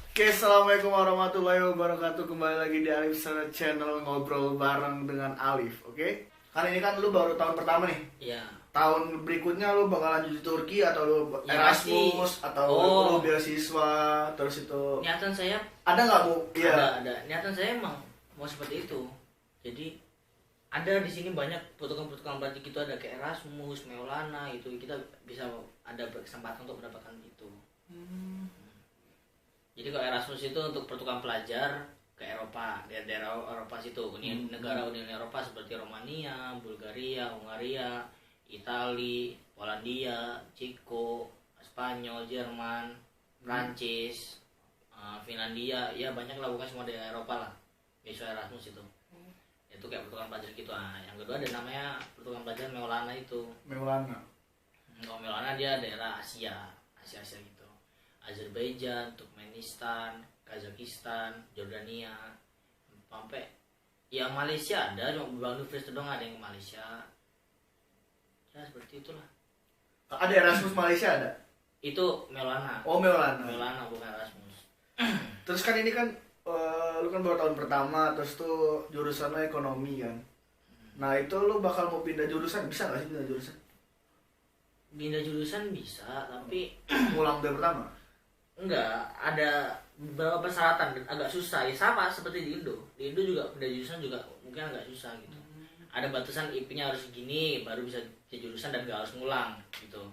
Oke, assalamualaikum warahmatullahi wabarakatuh. Kembali lagi di Alif Sana Channel, ngobrol bareng dengan Alif. Oke, kan ini kan lu baru tahun pertama nih. Iya. Tahun berikutnya lu bakal lanjut di Turki atau lu Ya, Erasmus pasti. atau lu beasiswa terus itu. Niatan saya Ada nggak bu? Iya. ada. Niatan saya emang mau seperti itu. Jadi ada di sini banyak petugang-petugang batik itu, ada kayak Erasmus, Maulana itu, kita bisa ada kesempatan untuk mendapatkan itu. Jadi kalau Erasmus itu untuk petugang pelajar ke Eropa, daerah Eropa situ, negara Uni Eropa seperti Romania, Bulgaria, Hungaria, Italia, Polandia, Ceko, Spanyol, Jerman, Prancis, Finlandia, ya banyak lah, bukan semua daerah Eropa lah. Beasiswa Erasmus itu. Itu kayak petugang pelajar gitu. Yang kedua ada namanya petugang pelajar Maulana itu. Maulana. Kalau Maulana dia daerah Asia gitu. Azerbaijan, Turkmenistan, Kazakhstan, Jordania, sampai ya Malaysia ada, cuma beberapa universitas doang ada yang ke Malaysia. Ya seperti itulah. Ada Erasmus Malaysia ada? Itu Maulana. Oh, Maulana. Maulana bukan Erasmus. Terus kan ini kan lu kan baru tahun pertama, terus tuh jurusannya ekonomi kan. Nah itu lu bakal mau pindah jurusan, bisa nggak sih pindah jurusan? Pindah jurusan bisa, tapi Ngulang dari pertama? enggak, ada beberapa persyaratan agak susah. Ya sama seperti di Indo. Di Indo juga pindah jurusan juga mungkin agak susah gitu. Ada batasan IP-nya harus segini baru bisa ke jurusan dan gak harus ngulang gitu.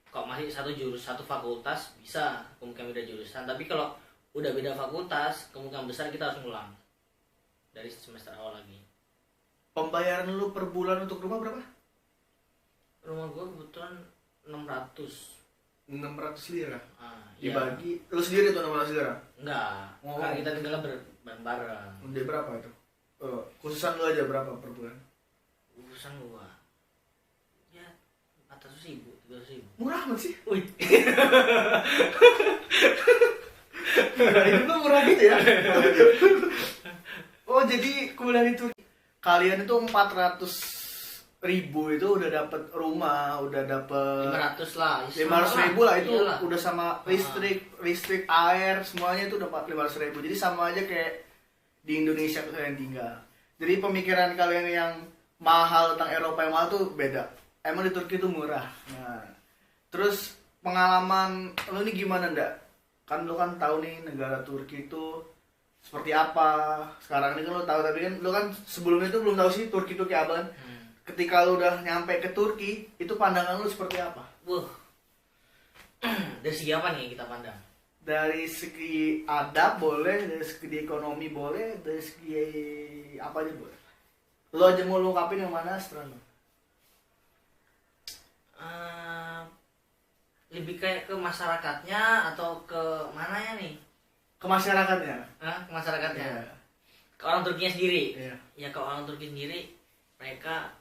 Kalau masih satu fakultas bisa kemungkinan beda jurusan, tapi kalau udah beda fakultas kemungkinan besar kita harus ngulang dari semester awal lagi. Pembayaran lu per bulan untuk rumah berapa? Rumah gua kebetulan 600. 600 lira. Iya. Dibagi, lu sendiri tuh 600 lira? Enggak, Oh. kan kita tinggal bareng-bareng. Dia berapa itu? Khususan lu aja berapa per bulan? Urusan gua ya 400.000, 300.000. Murah amat sih. Wih. Hidup lu murah gitu ya? Oh jadi kemudian itu kalian itu 400.000 itu udah dapet rumah, udah dapet 500 lah. 500.000 lah itu Iyalah. udah sama listrik air semuanya itu udah 500.000. Jadi sama aja kayak di Indonesia kalian tinggal. Jadi pemikiran kalian yang mahal tentang Eropa yang mahal tuh beda. Emang di Turki itu murah. Nah, terus pengalaman lo ini gimana ndak? Kan lo kan tahu nih negara Turki itu seperti apa. Sekarang ini kan lo tahu, tapi kan lo kan sebelumnya itu belum tahu sih Turki itu kayak apa kan. Ketika lo udah nyampe ke Turki, itu pandangan lo seperti apa? Wah. Dari segi apa nih kita pandang? Dari segi adab boleh, dari segi ekonomi boleh, dari segi apa aja boleh. Lo aja mau lu ungkapin yang mana setelah lo? Lebih kayak ke masyarakatnya atau ke mananya nih? Ke masyarakatnya. Ke masyarakatnya. Iya. Ke orang Turkinya sendiri. Iya. Ya kalau orang Turki sendiri, mereka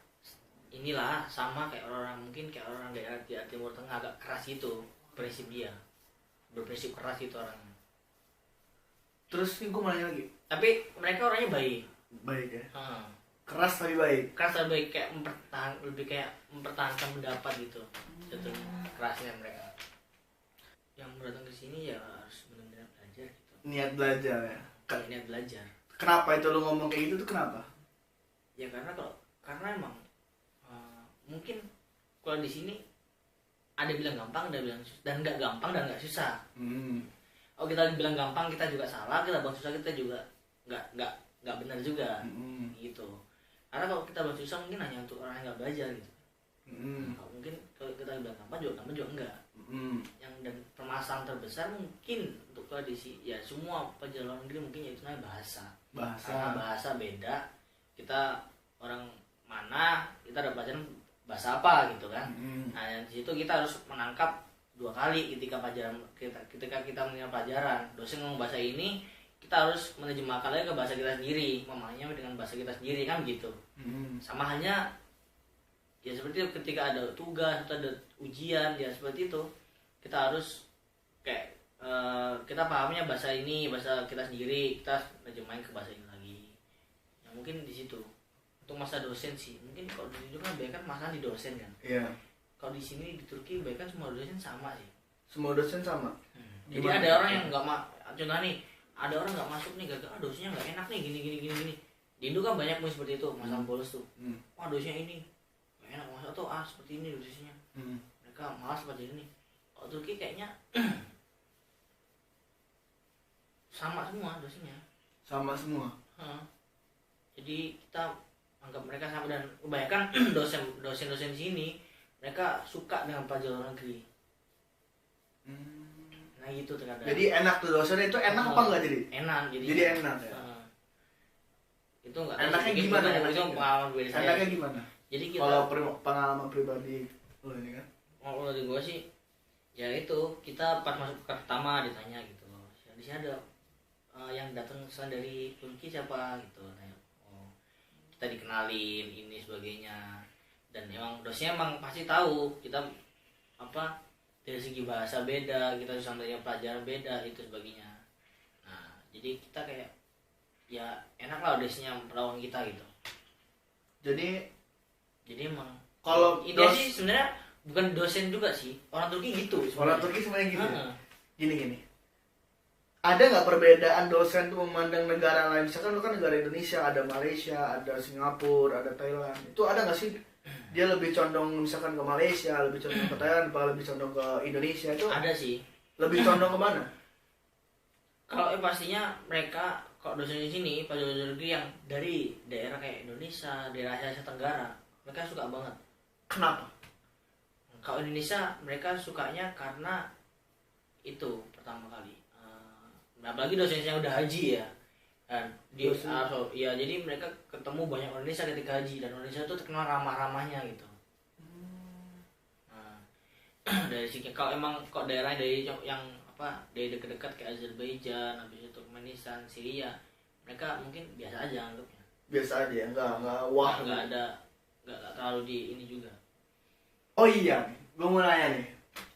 inilah sama kayak orang mungkin kayak orang daerah di Timur Tengah, agak keras itu prinsip dia. Berprinsip keras itu orangnya. Terus nih gue mau nanya lagi. Tapi mereka orangnya baik. Baik ya. Hmm. Keras tapi baik. Keras dan baik, kayak lebih kayak mempertahankan pendapat gitu. Jatuhnya kerasnya mereka. Yang datang ke sini ya harus benar-benar belajar gitu. Niat belajar ya. Niat belajar. Kenapa itu lo ngomong kayak gitu tuh kenapa? Ya karena emang mungkin kalau di sini ada bilang gampang, ada bilang susah, dan nggak gampang dan nggak susah. Oh kita bilang gampang kita juga salah, kita bilang susah kita juga nggak benar juga, gitu. Karena kalau kita bilang susah mungkin hanya untuk orang yang nggak belajar gitu. Mungkin kalau kita bilang gampang juga enggak. Yang dan permasalahan terbesar mungkin untuk kondisi ya semua perjalanan negeri mungkin yaitu namanya bahasa. Karena bahasa beda, kita orang mana, kita ada pelajaran bahasa apa gitu kan. Nah di situ kita harus menangkap dua kali ketika kita mendengar pelajaran. Dosen ngomong bahasa ini, kita harus menerjemahkan lagi ke bahasa kita sendiri, memahaminya dengan bahasa kita sendiri kan gitu. Sama halnya ya seperti itu, ketika ada tugas atau ada ujian ya seperti itu, kita harus kayak kita pahamnya bahasa ini, bahasa kita sendiri, kita nerjemahin ke bahasa ini lagi. Ya mungkin di situ. Untuk masa dosen sih, mungkin kalau di Indo kan banyak kan masalah di dosen kan. Iya. Kalau di sini di Turki banyak kan semua dosen sama sih. Semua dosen sama. Jadi Gimana? ada orang yang nggak contoh nih, ada orang nggak masuk nih gagal, dosnya nggak enak nih gini. Di Indo kan banyak seperti itu, masalah bolos tuh. Wah dosnya ini nggak enak, masa tuh seperti ini dosisnya. Mereka malas seperti ini. Kalau Turki kayaknya sama semua dosisnya. Sama semua. Jadi kita anggap mereka sama, dan kebanyakan dosen di sini mereka suka dengan pelajar luar negeri. Nah gitu terkadang. Jadi enak tuh dosen itu enak apa enggak jadi? Enak jadi enak ya. Itu enggak enaknya gimana? Itu pengalaman gue saya. Enaknya gimana? Jadi kita kalau pengalaman pribadi lo ini kan? Kalau dari gue sih ya itu, kita pas masuk ke pertama ditanya gitu. Di sini ada yang datang dari Turki siapa gitu. Kita dikenalin ini sebagainya, dan emang dosennya emang pasti tahu kita apa dari segi bahasa beda, kita susah belajar pelajaran beda itu sebagainya. Nah jadi kita kayak ya enak lah dosennya melawan kita gitu. Jadi emang kalau ini sih sebenarnya bukan dosen juga sih, orang Turki gitu sebenarnya. Orang Turki sebenarnya gitu ya? Gini ada nggak perbedaan dosen tuh memandang negara lain? Misalkan lu kan negara Indonesia, ada Malaysia, ada Singapura, ada Thailand. Itu ada nggak sih dia lebih condong misalkan ke Malaysia, lebih condong ke Thailand, apa lebih condong ke Indonesia? Itu ada sih. Lebih condong ke mana? Kalau pastinya mereka, kalau dosen di sini pelajar yang dari daerah kayak Indonesia, daerah Asia Tenggara, mereka suka banget. Kenapa? Kalau Indonesia mereka sukanya karena itu pertama kali. Apalagi dosennya udah haji ya, dan ya jadi mereka ketemu banyak orang Indonesia ketika haji, dan Indonesia itu terkenal ramah-ramahnya gitu. Nah, dari sini kalau emang kok daerah dari yang apa dari dekat-dekat kayak Azerbaijan, habis itu Turkmenistan, Syria, mereka mungkin biasa aja anggapnya. Biasa aja, enggak wah. Enggak terlalu di ini juga. Oh iya, gue mau nanya nih,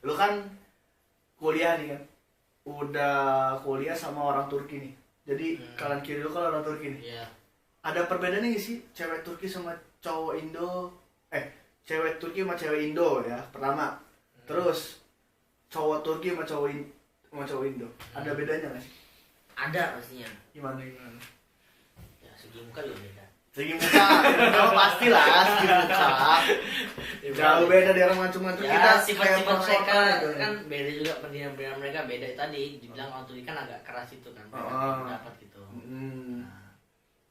lu kan kuliah nih kan, udah kuliah sama orang Turki nih. Jadi kanan kiri lu kan orang Turki nih. Iya. Ada perbedaan nih sih cewek Turki sama cowok Indo? Cewek Turki sama cewek Indo ya pertama. Terus cowok Turki sama cowok Indo. Ada bedanya nggak sih? Ada pastinya. Gimana? Ya segi muka juga beda. Segi muka, kalau pastilah segi muka. Jauh beda dari orang macam-macam Ya, kita. sifat-sifat mereka gitu. kan beda juga, pendidikan mereka beda. Tadi dibilang orang Turki kan agak keras itu kan, dapat gitu. Nah,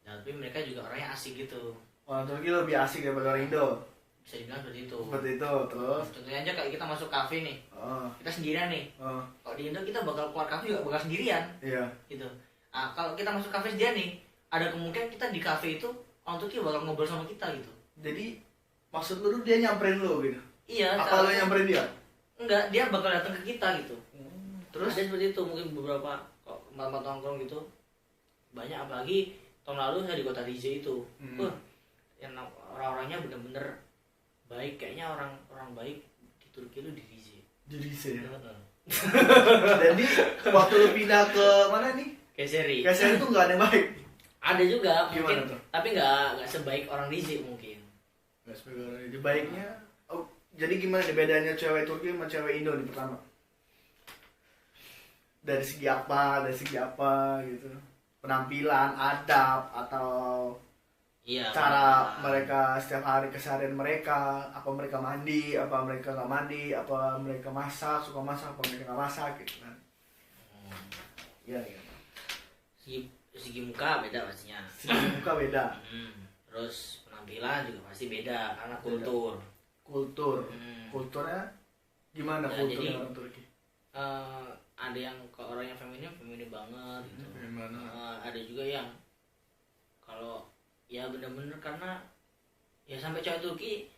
tapi mereka juga orangnya asik gitu. Orang Turki lebih asik daripada orang Indo. Bisa dibilang seperti itu. Terus Contohnya aja kayak kita masuk kafe nih, kita sendirian nih. Kalau di Indo kita bakal keluar kafe juga bakal sendirian. Iya. Gitu. Nah, kalau kita masuk kafe sendirian nih, ada kemungkinan kita di kafe itu orang Turki bakal ngobrol sama kita gitu. Jadi maksud lu dia nyamperin lu gitu? Iya. Apa lu nyamperin dia? Enggak, dia bakal datang ke kita gitu. Terus ada seperti itu, mungkin beberapa kok tempat nongkrong gitu banyak, apalagi tahun lalu saya di kota Rize itu. Yang orang-orangnya bener-bener baik, kayaknya orang baik di Turki itu di Rize. Di Rize ya? Jadi waktu lu pindah ke mana nih? Kayseri Kayseri itu nggak ada yang baik? ada juga. Gimana mungkin tuh? Tapi nggak sebaik orang Rize mungkin. Nggak sebaik orang Rize. Baiknya jadi gimana nih bedanya cewek Turki sama cewek Indo nih pertama? Dari segi apa gitu? Penampilan, adab, atau cara mereka setiap hari keseharian mereka, apa mereka mandi, apa mereka nggak mandi, apa mereka suka masak, apa mereka nggak masak gitu kan? Iya. Segi muka beda pastinya. Segi muka beda. Terus penampilan juga pasti beda karena Kulturnya gimana ya, kulturnya jadi, orang Turki? Ada yang kalau orang yang feminin banget gitu. Ada juga yang kalau ya bener-bener karena ya sampai cewek Turki,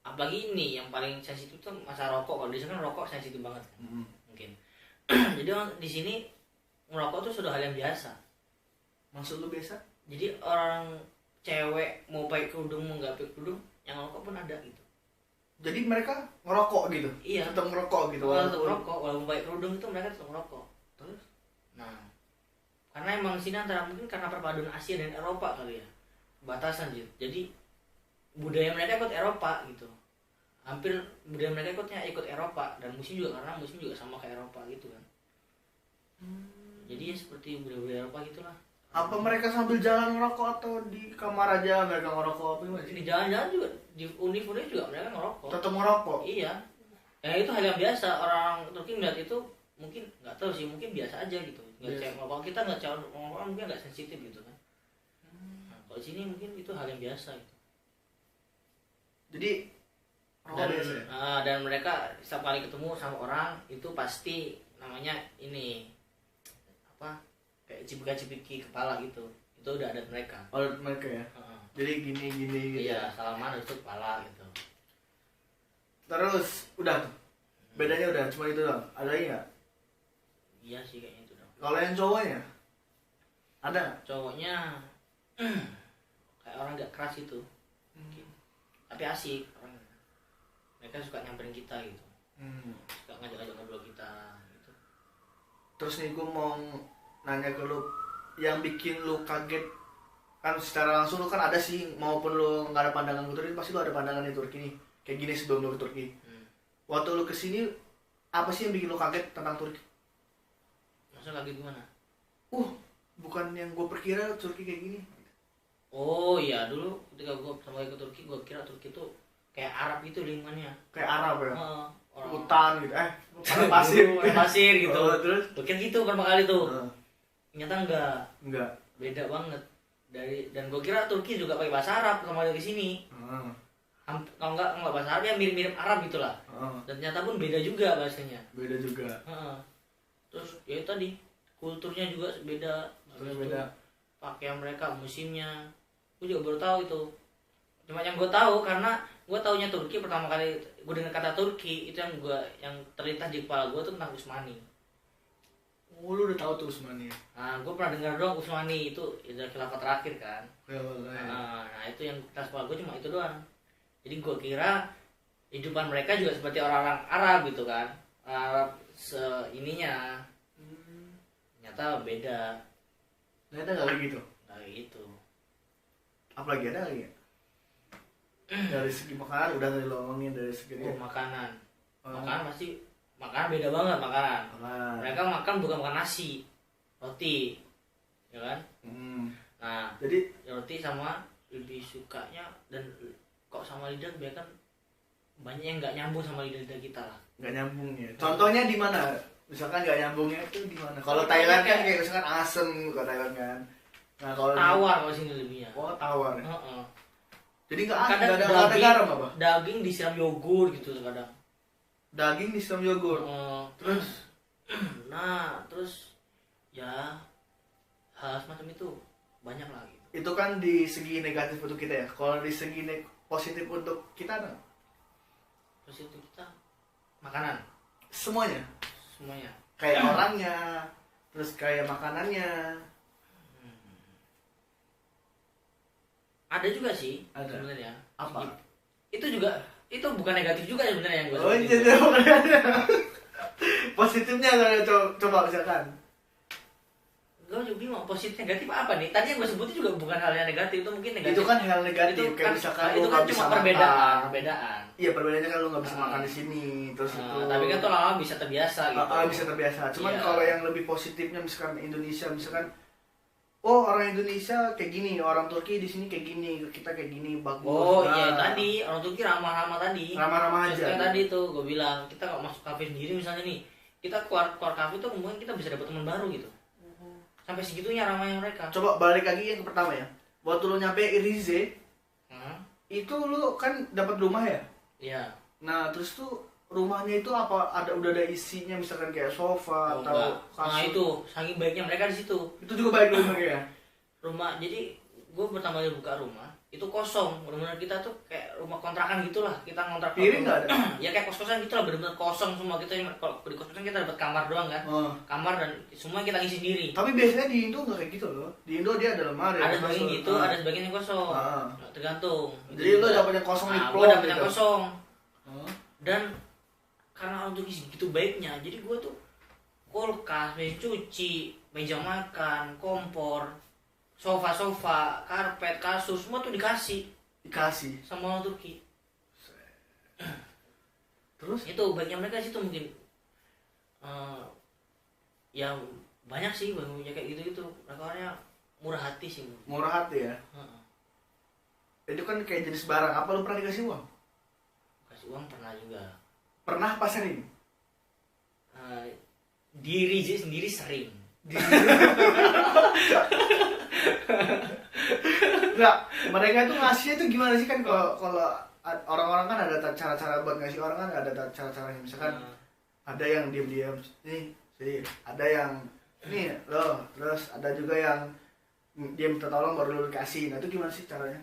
apalagi ini yang paling sensitif tuh masa rokok. Kalau di sana kan rokok sensitif banget kan. Mungkin jadi orang di sini merokok tuh sudah hal yang biasa. Maksud lu biasa? Jadi orang cewek mau pakai kerudung mau nggak pakai kerudung, yang rokok pun ada gitu. Jadi mereka ngerokok gitu? Iya. Tetap ngerokok gitu? Walaupun pakai kerudung itu mereka tetap ngerokok. Terus? Nah, karena emang sini antara mungkin karena perpaduan Asia dan Eropa kali ya, batasan gitu. Jadi budaya mereka ikut Eropa gitu. Hampir budaya mereka ikut Eropa, dan musim juga karena musim juga sama kayak Eropa gitu kan. Jadi ya seperti budaya-budaya Eropa gitulah. Apa mereka sambil jalan ngerokok atau di kamar aja mereka ngerokok apa gimana sih? Di jalan-jalan juga, di univ juga mereka ngerokok. Tetap ngerokok. Iya. Ya itu hal yang biasa, orang Turki melihat itu mungkin nggak tahu sih, mungkin biasa aja gitu. Nggak cewek kalau kita nggak cewek orang mungkin nggak sensitif gitu kan. Nah, kalau di sini mungkin itu hal yang biasa gitu. Jadi rokok Dan biasa ya? dan mereka setiap kali ketemu sama orang itu pasti namanya ini apa kayak cipika-cipiki kepala gitu. Itu udah adat mereka. Adat mereka ya. Jadi gini gitu. Iya, salaman itu kepala gitu. Terus udah tuh. Bedanya udah cuma itu doang. Ada lagi nggak? Iya sih kayaknya itu dong. Kalau yang cowoknya ada nggak? Cowoknya kayak orang gak keras itu mungkin. Tapi asik orang. Mereka suka nyamperin kita gitu. Suka ngajak-ngajak ngobrol kita gitu. Terus nih gue mau nanya ke lu, yang bikin lu kaget kan secara langsung lu kan ada sih, maupun lu nggak ada pandangan ke Turki pasti lu ada pandangan di Turki nih kayak gini sebelum lu ke Turki. Waktu lu kesini apa sih yang bikin lu kaget tentang Turki? Masa kaget gimana? Bukan yang gue perkira Turki kayak gini. Oh iya, dulu ketika gue pertama kali ke Turki, gue kira Turki tuh kayak Arab gitu lingkungannya. Kayak Arab ya, Orang hutan gitu, padang pasir. pasir gitu. Terus? Gue kira gitu pertama kali tuh. Ternyata Enggak. beda banget. Dan gue kira Turki juga pakai bahasa Arab pertama kali kesini. Kalau nggak bahasa Arab ya mirip-mirip Arab gitulah. Dan ternyata pun beda juga bahasanya. Beda juga. Terus ya itu tadi kulturnya juga beda. Terus beda. Pakaian mereka, musimnya, gue juga baru tahu itu. Cuma yang gue tahu karena gue taunya Turki pertama kali gue dengar kata Turki itu yang terlintas di kepala gue tuh tentang Usmani. Oh, lu udah tahu tuh Usmani. Nah, gue pernah dengar doang Usmani itu udah khilafah terakhir kan. Ya. Nah, itu yang terlintas kepala gue cuma itu doang. Jadi gue kira kehidupan mereka juga seperti orang-orang Arab gitu kan. Arab ininya. Ternyata beda. Ternyata nggak kayak gitu. Nah, gitu. Apalagi ada lagi ya? Dari segi makanan udah tadi lo ngomongin dari segi Makanan. Makanan pasti makanan beda banget makanan. Mereka makan bukan makan nasi, roti, ya kan? Nah, jadi roti sama lebih sukanya dan kok sama lidah kan banyak yang nggak nyambung sama lidah kita lah. Nggak nyambung ya. Contohnya di mana? Misalkan nggak nyambungnya itu di mana? Kalau Thailand kan kayak misalkan asem kalau Thailand kan. Nah kalau tawar kalau sini lebihnya. Oh tawar. Ya? Jadi nggak ada garam apa? Daging disiram yogurt gitu kadang. Daging disiram yogurt. Terus, terus ya hal semacam itu banyak lah gitu. Itu kan di segi negatif untuk kita ya. Kalau di segi positif untuk kita ada? Positif kita makanan. Semuanya. Kayak orangnya, terus kayak makanannya. Ada juga sih sebenarnya. Apa? Itu juga itu bukan negatif juga sebenarnya yang gue. Oh iya, positifnya coba misalkan. Gue juga bingung positif negatif apa nih? Tadi yang gue sebutin juga bukan hal yang negatif, itu mungkin negatif. Itu kan hal negatif itu kayak kan, misalkan itu kan cuma perbedaan. Iya, perbedaannya kan lu nggak bisa makan di sini terus itu. Tapi kan tuh lama bisa terbiasa gitu. Bisa terbiasa. Cuman kalau yang lebih positifnya misalkan Indonesia misalkan orang Indonesia kayak gini, orang Turki di sini kayak gini, kita kayak gini bagus. Iya tadi orang Turki ramah-ramah tadi. Ramah-ramah aja. Kayak tadi tuh gue bilang kita kalau masuk kafe sendiri misalnya nih, kita keluar kafe tuh mungkin kita bisa dapat teman baru gitu. Sampai segitunya ramahnya mereka. Coba balik lagi yang pertama ya. Waktu lu nyampe Rize, itu lu kan dapat rumah ya? Iya. Nah terus tuh rumahnya itu apa udah ada isinya misalkan kayak sofa atau kasur? Nah itu saking baiknya mereka di situ. Itu juga baik rumah ya? Rumah jadi gue pertama kali buka rumah itu kosong, benar-benar kita tuh kayak rumah kontrakan gitulah, kita ngontrak. Piring nggak ada? Ya kayak kos-kosan gitulah, benar-benar kosong semua. Kita kalau di kos-kosan kita dapat kamar doang kan, kamar dan semua kita isi sendiri. Tapi biasanya di Indo nggak kayak gitu loh. Di Indo dia ada lemari. Ada sebagian gitu, ada sebagian yang kosong. Tergantung. Jadi lo dapet yang kosong di plong. Gue dapet yang kosong. Dan karena orang Turki segitu baiknya, jadi gue tuh kulkas, meja cuci, meja makan, kompor, sofa, karpet, kasur, semua tuh dikasih sama orang Turki. Terus? Itu baiknya mereka situ mungkin. Ya banyak sih punya kayak gitu mereka orangnya murah hati sih. Murah hati ya. Heeh. Itu kan kayak jenis barang. Apa lu pernah dikasih uang? Kasih uang pernah juga. Pernah pas ini? Diri sendiri sering. Enggak, mereka tuh ngasihnya tuh gimana sih kan kalau orang-orang kan ada cara-cara buat ngasih orang kan ada cara-cara misalkan ada yang diam-diam nih, jadi ada yang nih loh, terus ada juga yang dia minta tolong baru lo dikasih. Nah itu gimana sih caranya?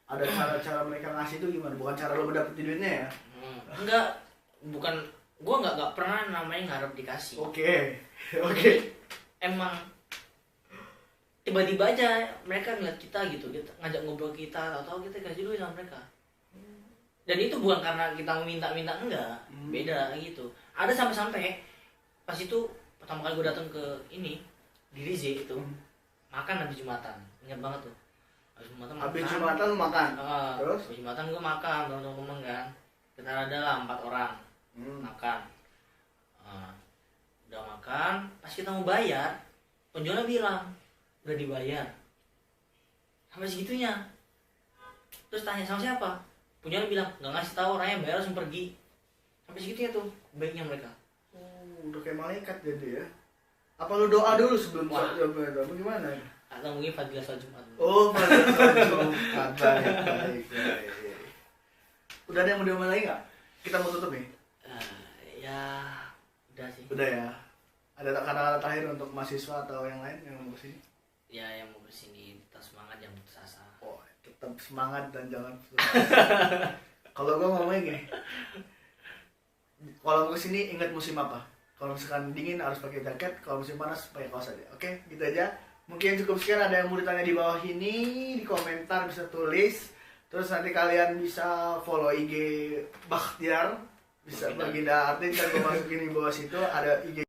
Ada cara-cara mereka ngasih itu gimana? Bukan cara lo mendapat duitnya ya? Enggak, bukan. Gua nggak pernah namanya ngarep dikasih. Oke. Emang tiba-tiba aja mereka ngeliat kita gitu, kita ngajak ngobrol kita, atau kita kasih duit sama mereka. Dan itu bukan karena kita minta-minta, enggak, beda gitu. Ada sampai-sampai pas itu pertama kali gue datang ke ini di Rize itu makan habis Jumatan, ingat banget tuh. Habis Jumatan makan. Terus? Habis Jumatan gue makan sama temen kan. Kita ada lah 4 orang makan. Udah makan, pas kita mau bayar, penjualnya bilang udah dibayar. Sampai segitunya. Terus tanya sama siapa? Penjualnya bilang nggak ngasih tahu, orangnya bayar langsung pergi. Sampai segitunya tuh baiknya mereka. Udah kayak malaikat jadi ya. Apa lu doa dulu sebelum jawab itu? Apa gimana? Atau mungkin Fadilah Sholat Jumat. Oh, Fadilah Jumat. Baik. Udah ada yang mau diomongin lagi nggak? Kita mau tutup nih. Ya udah sih. Udah ya. Ada kata-kata terakhir untuk mahasiswa atau yang lain yang mau kesini? Ya yang mau kesini tetap semangat, jangan putus asa. Oh, tetap semangat dan jangan putus asa. Kalau gue ngomongnya gini, kalau mau kesini ingat musim apa? Kalau misalkan dingin harus pakai jaket, kalau musim panas pakai kaos aja. Oke, gitu aja. Mungkin cukup sekian. Ada yang mau ditanya di bawah ini, di komentar bisa tulis. Terus nanti kalian bisa follow IG Bakhtiar, bisa Baginda Artin, kan gue masukin di bawah situ ada IG